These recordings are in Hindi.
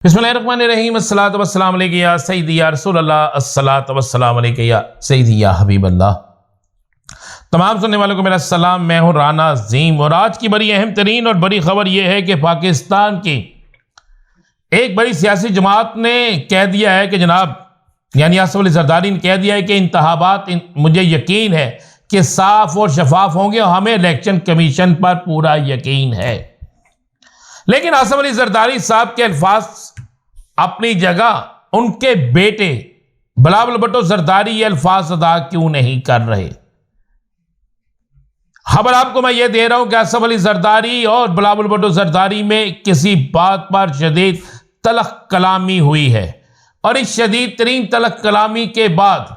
बिस्मिल्लाहिर्रहमानिर्रहीम अस्सलातु वस्सलामु अलैका या सय्यदी या रसूलल्लाह अस्सलातु वस्सलामु अलैका या सय्यदी या हबीबल्लाह। तमाम सुनने वालों को मेरा सलाम। मैं हूँ राना अज़ीम और आज की बड़ी अहम तरीन और बड़ी खबर यह है कि पाकिस्तान की एक बड़ी सियासी जमात ने कह दिया है कि जनाब यानी आसिफ अली ज़रदारी ने कह दिया है कि इंतखाबात मुझे यकीन है कि साफ और शफाफ होंगे और हमें इलेक्शन कमीशन पर पूरा यकीन है। लेकिन आसिफ अली ज़रदारी साहब के अल्फाज अपनी जगह, उनके बेटे बिलावल भुट्टो ज़रदारी ये अल्फाज अदा क्यों नहीं कर रहे? खबर आपको मैं ये दे रहा हूं कि आसिफ अली ज़रदारी और बिलावल भुट्टो ज़रदारी में किसी बात पर शदीद तलख कलामी हुई है और इस शदीद तरीन तलख कलामी के बाद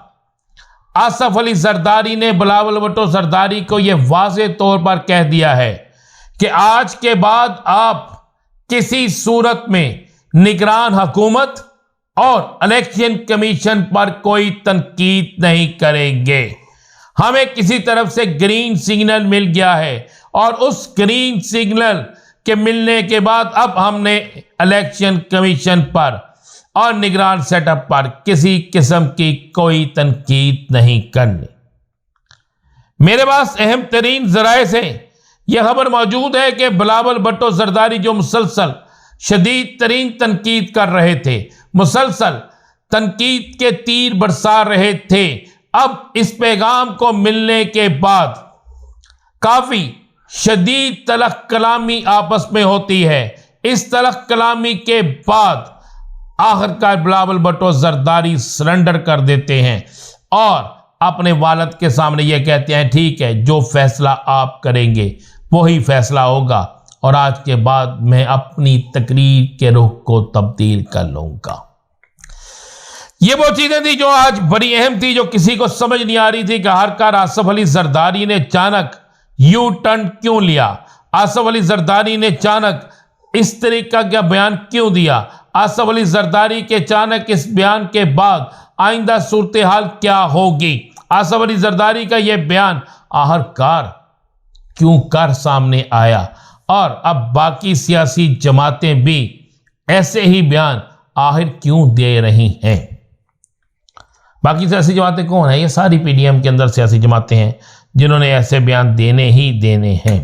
आसिफ अली ज़रदारी ने बिलावल भुट्टो ज़रदारी को यह वाज़े तौर पर कह दिया है कि आज के बाद आप किसी सूरत में निगरान हुकूमत और इलेक्शन कमीशन पर कोई तनकीद नहीं करेंगे। हमें किसी तरफ से ग्रीन सिग्नल मिल गया है और उस ग्रीन सिग्नल के मिलने के बाद अब हमने इलेक्शन कमीशन पर और निगरान सेटअप पर किसी किस्म की कोई तनकीद नहीं करनी। मेरे पास अहम तरीन जराए से यह खबर मौजूद है कि बिलावल भुट्टो ज़रदारी जो मुसलसल शदीद तरीन तनकीद कर रहे थे, मुसलसल तनकीद के तीर बरसा रहे थे, अब इस पैगाम को मिलने के बाद काफी शदीद तलख कलामी आपस में होती है। इस तलख कलामी के बाद आखिरकार बिलावल भुट्टो ज़रदारी सरेंडर कर देते हैं और अपने वालिद के सामने यह कहते हैं ठीक है, जो फैसला आप करेंगे वही फैसला होगा और आज के बाद मैं अपनी तकरीर के रुख को तब्दील कर लूंगा। ये वो चीजें थी जो आज बड़ी अहम थी, जो किसी को समझ नहीं आ रही थी कि आखिरकार आसिफ अली ज़रदारी ने अचानक यू टर्न क्यों लिया, आसिफ अली ज़रदारी ने अचानक इस तरीका का बयान क्यों दिया, आसिफ अली ज़रदारी के अचानक इस बयान के बाद आइंदा सूरत हाल क्या होगी, आसिफ अली ज़रदारी का यह बयान आखिरकार क्यों कर सामने आया और अब बाकी सियासी जमातें भी ऐसे ही बयान आखिर क्यों दे रही हैं। बाकी सियासी जमातें कौन है? ये सारी पीडीएम के अंदर सियासी जमातें हैं जिन्होंने ऐसे बयान देने ही देने हैं।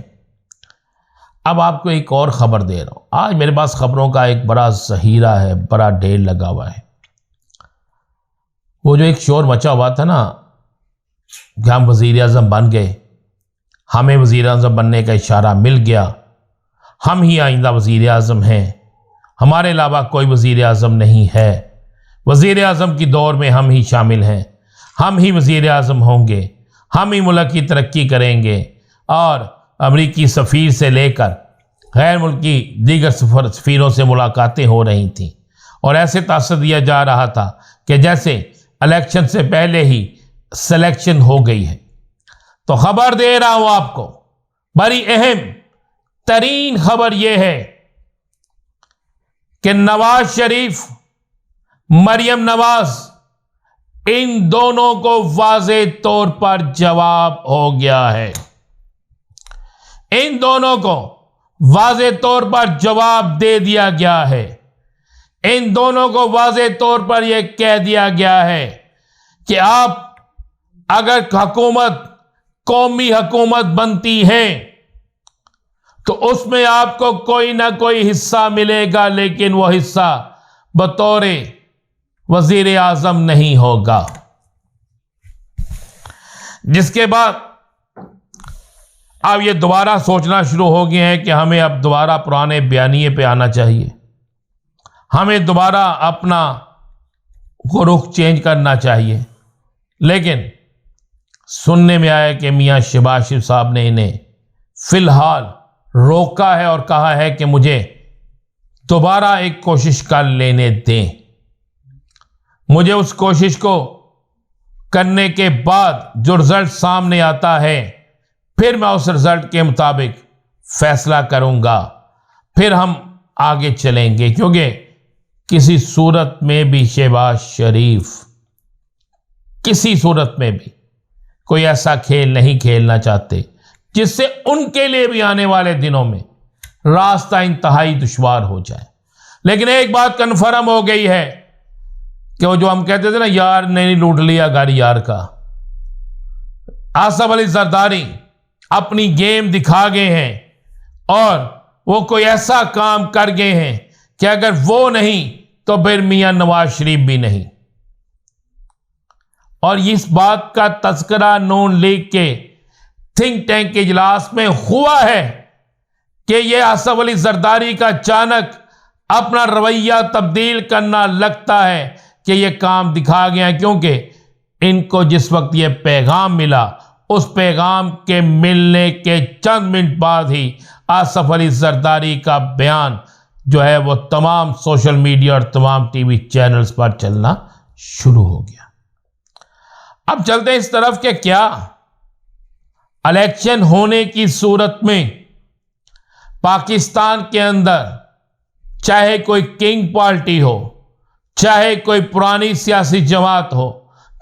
अब आपको एक और खबर दे रहा हूं। आज मेरे पास खबरों का एक बड़ा जहीरा है, बड़ा ढेर लगा हुआ है। वो जो एक शोर मचा हुआ था ना कि हम वजीर आज़म बन गए, हमें वजीर आज़म बनने का इशारा मिल गया, हम ही आइंदा वजीर आज़म हैं, हमारे अलावा कोई वजीर आज़म नहीं है, वजीर आज़म की दौर में हम ही शामिल हैं, हम ही वजीर आज़म होंगे, हम ही मुल्क की तरक्की करेंगे और अमरीकी सफ़ीर से लेकर गैर मुल्की दीगर सफ़ीरों से मुलाकातें हो रही थीं और ऐसे तासर दिया जा रहा था कि जैसे इलेक्शन से पहले ही सिलेक्शन हो गई है। तो खबर दे रहा हूं आपको, बड़ी अहम तरीन खबर यह है कि नवाज शरीफ, मरियम नवाज, इन दोनों को वाज़े तौर पर जवाब हो गया है। इन दोनों को वाज़े तौर पर जवाब दे दिया गया है। इन दोनों को वाज़े तौर पर यह कह दिया गया है कि आप अगर हुकूमत कौमी हुकूमत बनती है तो उसमें आपको कोई ना कोई हिस्सा मिलेगा, लेकिन वह हिस्सा बतौर वजीर आज़म नहीं होगा। जिसके बाद अब ये दोबारा सोचना शुरू हो गए हैं कि हमें अब दोबारा पुराने बयानिए पे आना चाहिए, हमें दोबारा अपना रुख चेंज करना चाहिए। लेकिन सुनने में आया कि मियां शहबाज शरीफ साहब ने इन्हें फिलहाल रोका है और कहा है कि मुझे दोबारा एक कोशिश कर लेने दें, मुझे उस कोशिश को करने के बाद जो रिजल्ट सामने आता है फिर मैं उस रिजल्ट के मुताबिक फैसला करूंगा, फिर हम आगे चलेंगे। क्योंकि किसी सूरत में भी शहबाज शरीफ किसी सूरत में भी कोई ऐसा खेल नहीं खेलना चाहते जिससे उनके लिए भी आने वाले दिनों में रास्ता इंतहाई दुश्वार हो जाए। लेकिन एक बात कन्फर्म हो गई है कि वो जो हम कहते थे ना, यार ने लूट लिया घर यार का, आसिफ अली जरदारी अपनी गेम दिखा गए हैं और वो कोई ऐसा काम कर गए हैं कि अगर वो नहीं तो फिर मियां नवाज शरीफ भी नहीं। और इस बात का तस्करा नून लीग के थिंक टैंक के इजलास में हुआ है कि ये आसिफ अली जरदारी का अचानक अपना रवैया तब्दील करना लगता है कि ये काम दिखा गया, क्योंकि इनको जिस वक्त ये पैगाम मिला उस पैगाम के मिलने के चंद मिनट बाद ही आसिफ अली जरदारी का बयान जो है वो तमाम सोशल मीडिया और तमाम टीवी चैनल्स पर चलना शुरू हो गया। अब चलते हैं इस तरफ के क्या इलेक्शन होने की सूरत में पाकिस्तान के अंदर चाहे कोई किंग पार्टी हो, चाहे कोई पुरानी सियासी जमात हो,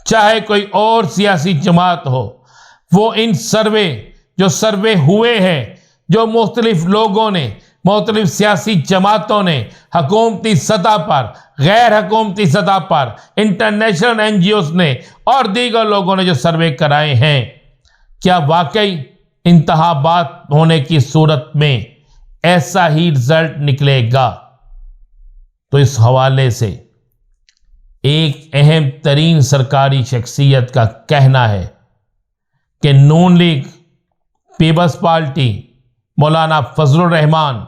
चाहे कोई और सियासी जमात हो, वो इन जो सर्वे हुए हैं, जो मुख्तलिफ लोगों ने, मुख्तलिफ सियासी जमातों ने हुकूमती सतह पर, गैर हुकूमती सतह पर, इंटरनेशनल NGOs ने और दीगर लोगों ने जो सर्वे कराए हैं, क्या वाकई इंतखाबात होने की सूरत में ऐसा ही रिजल्ट निकलेगा? तो इस हवाले से एक अहम तरीन सरकारी शख्सियत का कहना है कि नून लीग, पीपल्स पार्टी, मौलाना Fazlur Rahman,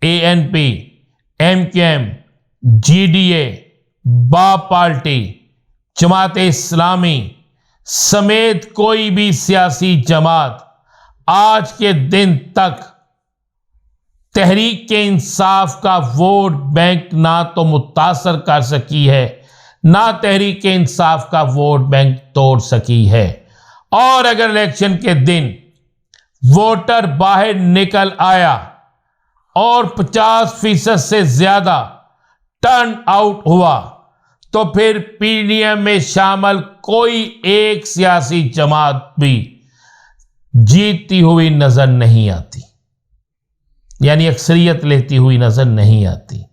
ANP, MKM, GDA, बाप पार्टी, जमात इस्लामी समेत कोई भी सियासी जमात आज के दिन तक तहरीक इंसाफ का वोट बैंक ना तो मुतासर कर सकी है, ना तहरीक इंसाफ का वोट बैंक तोड़ सकी है। और अगर इलेक्शन के दिन वोटर बाहर निकल आया और 50% से ज्यादा टर्न आउट हुआ तो फिर PDM में शामिल कोई एक सियासी जमात भी जीतती हुई नजर नहीं आती, यानी अक्सरियत लेती हुई नजर नहीं आती,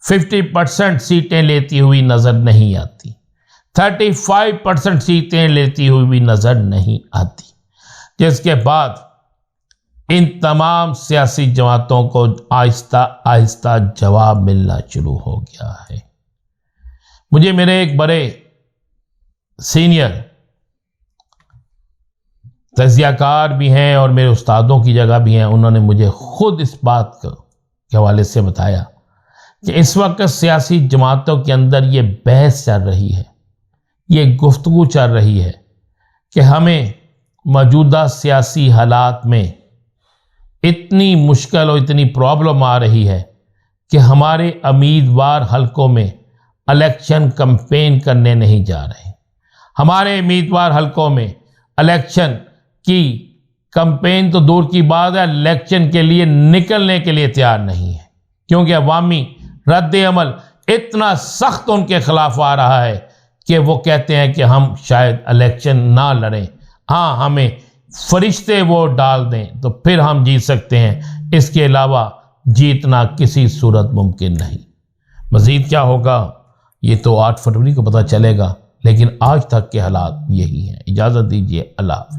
50% सीटें लेती हुई नजर नहीं आती, 35% सीटें लेती हुई भी नजर नहीं आती, जिसके बाद इन तमाम सियासी जमातों को आहिस्ता आहिस्ता जवाब मिलना शुरू हो गया है। मुझे मेरे एक बड़े सीनियर तजियाकार भी हैं और मेरे उस्तादों की जगह भी हैं, उन्होंने मुझे खुद इस बात के हवाले से बताया कि इस वक्त सियासी जमातों के अंदर ये बहस चल रही है, ये गुफ्तगू चल रही है कि हमें मौजूदा सियासी हालात में इतनी मुश्किल और इतनी प्रॉब्लम आ रही है कि हमारे उम्मीदवार हलकों में इलेक्शन कैंपेन करने नहीं जा रहे। हमारे उम्मीदवार हलकों में इलेक्शन की कैंपेन तो दूर की बात है, इलेक्शन के लिए निकलने के लिए तैयार नहीं है, क्योंकि अवामी रद्द अमल इतना सख्त उनके खिलाफ आ रहा है कि वो कहते हैं कि हम शायद इलेक्शन ना लड़ें, हाँ हमें फरिश्ते वोट डाल दें तो फिर हम जीत सकते हैं, इसके अलावा जीतना किसी सूरत मुमकिन नहीं। मज़ीद क्या होगा ये तो 8 फरवरी को पता चलेगा, लेकिन आज तक के हालात यही हैं। इजाज़त दीजिए, अल्लाह।